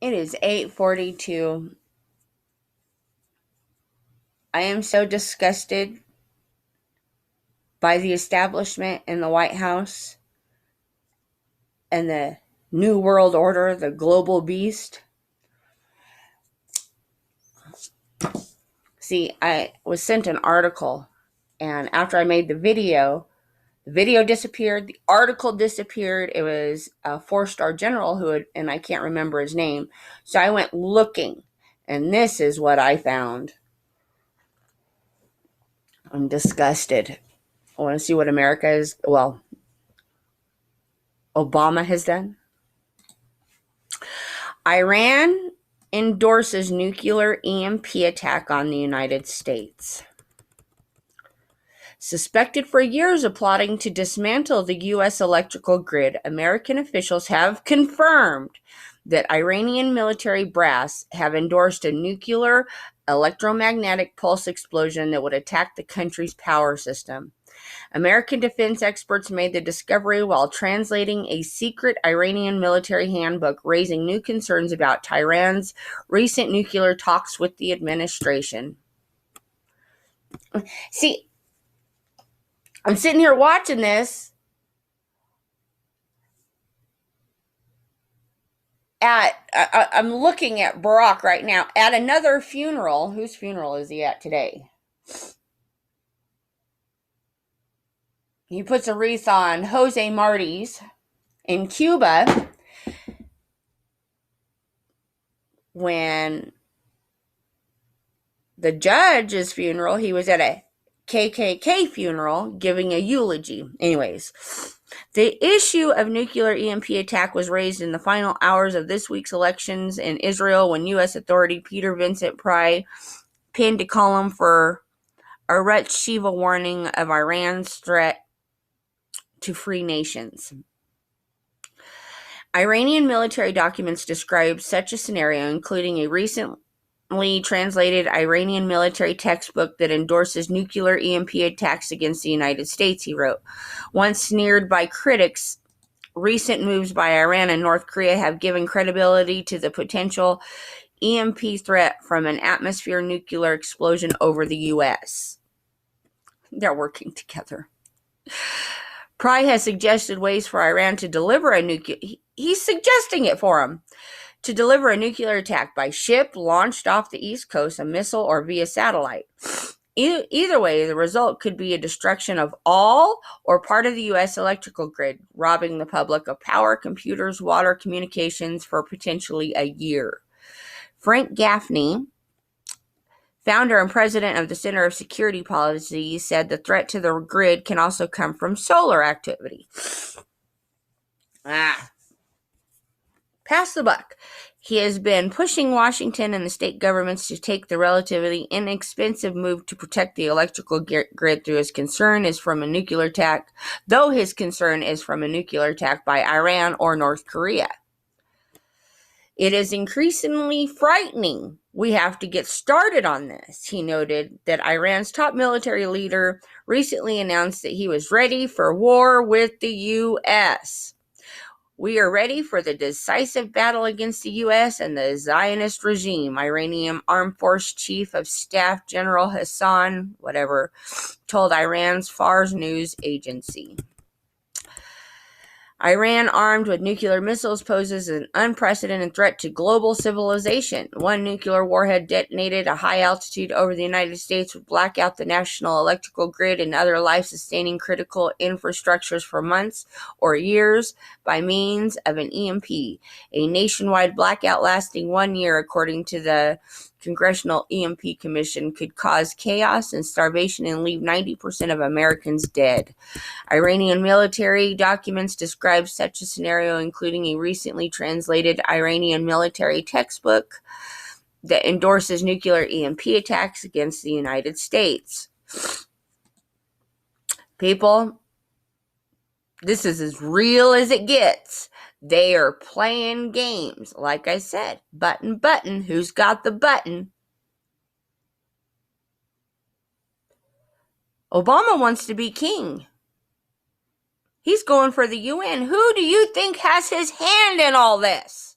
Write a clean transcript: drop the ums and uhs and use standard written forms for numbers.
It is 8:42. I am so disgusted by the establishment in the White House and the New World Order, the global beast. See, I was sent an article, and after I made the video disappeared, the article disappeared. It was a 4-star general and I can't remember his name. So I went looking, and this is what I found. I'm disgusted. I want to see what Obama has done. Iran endorses nuclear EMP attack on the United States. Suspected for years of plotting to dismantle the U.S. electrical grid, American officials have confirmed that Iranian military brass have endorsed a nuclear electromagnetic pulse explosion that would attack the country's power system. American defense experts made the discovery while translating a secret Iranian military handbook, raising new concerns about Tehran's recent nuclear talks with the administration. See, I'm sitting here watching this I'm looking at Barack right now at another funeral. Whose funeral is he at today? He puts a wreath on Jose Marti's in Cuba. When the judge's funeral, he was at a KKK funeral giving a eulogy. Anyways, the issue of nuclear EMP attack was raised in the final hours of this week's elections in Israel when U.S. authority Peter Vincent Pry penned a column for Aretz Shiva warning of Iran's threat to free nations. Iranian military documents describe such a scenario, including a recently translated Iranian military textbook that endorses nuclear EMP attacks against the United States, he wrote. Once sneered by critics, recent moves by Iran and North Korea have given credibility to the potential EMP threat from an atmosphere nuclear explosion over the U.S. They're working together. Pry has suggested ways for Iran to deliver a nuclear... He's suggesting it for him. To deliver a nuclear attack by ship, launched off the East Coast, a missile, or via satellite. Either way, the result could be a destruction of all or part of the U.S. electrical grid, robbing the public of power, computers, water, communications for potentially a year. Frank Gaffney, founder and president of the Center of Security Policy, said the threat to the grid can also come from solar activity. Pass the buck. He has been pushing Washington and the state governments to take the relatively inexpensive move to protect the electrical grid though his concern is from a nuclear attack by Iran or North Korea. It is increasingly frightening. We have to get started on this. He noted that Iran's top military leader recently announced that he was ready for war with the U.S. We are ready for the decisive battle against the U.S. and the Zionist regime, Iranian Armed Force Chief of Staff General Hassan, told Iran's Fars news agency. Iran, armed with nuclear missiles, poses an unprecedented threat to global civilization. One nuclear warhead detonated at high altitude over the United States would black out the national electrical grid and other life-sustaining critical infrastructures for months or years by means of an EMP. A nationwide blackout lasting 1 year, according to the Congressional EMP Commission, could cause chaos and starvation and leave 90% of Americans dead. Iranian military documents describe such a scenario, including a recently translated Iranian military textbook that endorses nuclear EMP attacks against the United States. People, this is as real as it gets. They are playing games. Like I said, button, who's got the button? Obama wants to be king. He's going for the UN. Who do you think has his hand in all this?